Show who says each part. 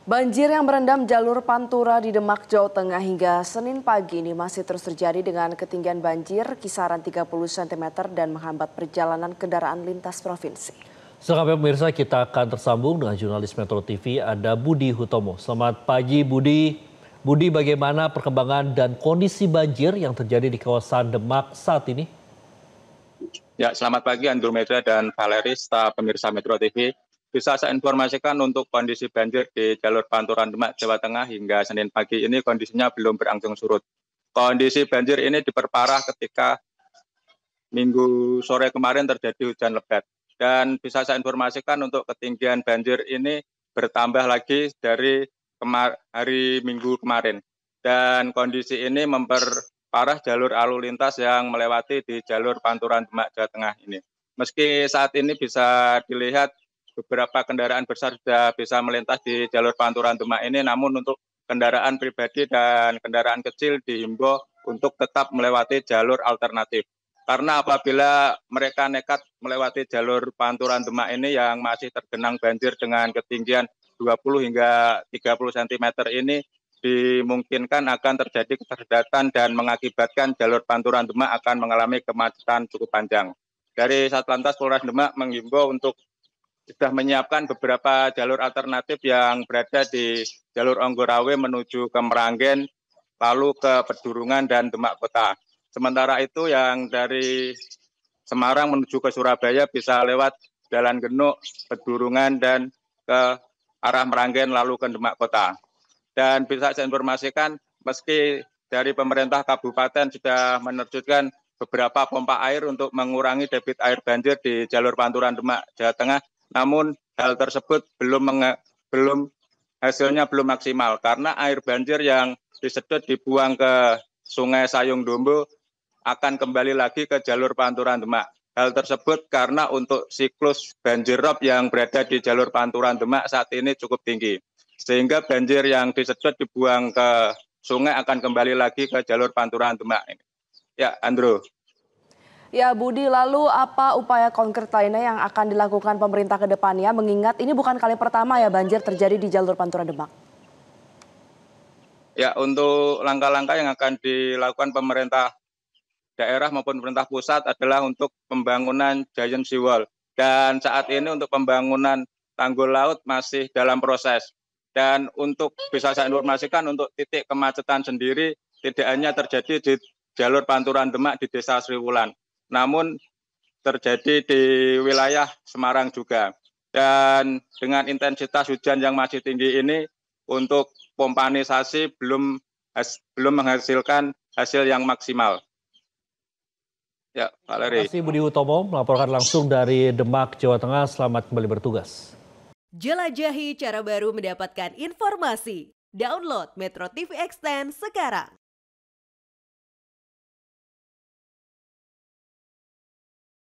Speaker 1: Banjir yang merendam jalur Pantura di Demak, Jawa Tengah hingga Senin pagi ini masih terus terjadi dengan ketinggian banjir kisaran 30 cm dan menghambat perjalanan kendaraan lintas provinsi.
Speaker 2: Selengkapnya pemirsa, kita akan tersambung dengan jurnalis Metro TV, ada Budi Hutomo. Selamat pagi Budi. Budi, bagaimana perkembangan dan kondisi banjir yang terjadi di kawasan Demak saat ini?
Speaker 3: Ya, selamat pagi Andromeda dan Valeri, staf pemirsa Metro TV. Bisa saya informasikan untuk kondisi banjir di jalur Panturan Demak, Jawa Tengah hingga Senin pagi ini kondisinya belum berangsur surut. Kondisi banjir ini diperparah ketika Minggu sore kemarin terjadi hujan lebat. Dan bisa saya informasikan untuk ketinggian banjir ini bertambah lagi dari hari Minggu kemarin. Dan kondisi ini memperparah jalur lalu lintas yang melewati di jalur Panturan Demak, Jawa Tengah ini. Meski saat ini bisa dilihat beberapa kendaraan besar sudah bisa melintas di jalur Panturan Demak ini, namun untuk kendaraan pribadi dan kendaraan kecil dihimbau untuk tetap melewati jalur alternatif. Karena apabila mereka nekat melewati jalur Panturan Demak ini yang masih tergenang banjir dengan ketinggian 20 hingga 30 cm ini, dimungkinkan akan terjadi keterlambatan dan mengakibatkan jalur Panturan Demak akan mengalami kemacetan cukup panjang. Dari Satlantas Polres Demak menghimbau untuk sudah menyiapkan beberapa jalur alternatif yang berada di jalur Onggorawe menuju ke Meranggen, lalu ke Pedurungan dan Demak Kota. Sementara itu yang dari Semarang menuju ke Surabaya bisa lewat Jalan Genuk, Pedurungan, dan ke arah Meranggen lalu ke Demak Kota. Dan bisa saya informasikan, meski dari pemerintah kabupaten sudah menerjunkan beberapa pompa air untuk mengurangi debit air banjir di jalur Panturan Demak, Jawa Tengah, namun hal tersebut hasilnya belum maksimal karena air banjir yang disedot dibuang ke Sungai Sayung Dombo akan kembali lagi ke jalur Panturan Demak. Hal tersebut karena untuk siklus banjir rob yang berada di jalur Panturan Demak saat ini cukup tinggi. Sehingga banjir yang disedot dibuang ke sungai akan kembali lagi ke jalur Panturan Demak. Ya, Andrew.
Speaker 1: Ya Budi, lalu apa upaya konkret lainnya yang akan dilakukan pemerintah ke depannya mengingat ini bukan kali pertama ya banjir terjadi di jalur Pantura Demak?
Speaker 3: Ya, untuk langkah-langkah yang akan dilakukan pemerintah daerah maupun pemerintah pusat adalah untuk pembangunan giant seawall. Dan saat ini untuk pembangunan tanggul laut masih dalam proses. Dan untuk bisa saya informasikan untuk titik kemacetan sendiri tidak hanya terjadi di jalur Panturan Demak di Desa Sriwulan, namun terjadi di wilayah Semarang juga. Dan dengan intensitas hujan yang masih tinggi ini, untuk pompanisasi belum menghasilkan hasil yang maksimal. Ya, Valeri.
Speaker 2: Terima kasih Budi Hutomo melaporkan langsung dari Demak, Jawa Tengah. Selamat kembali bertugas.
Speaker 4: Jelajahi cara baru mendapatkan informasi. Download Metro TV Extend sekarang.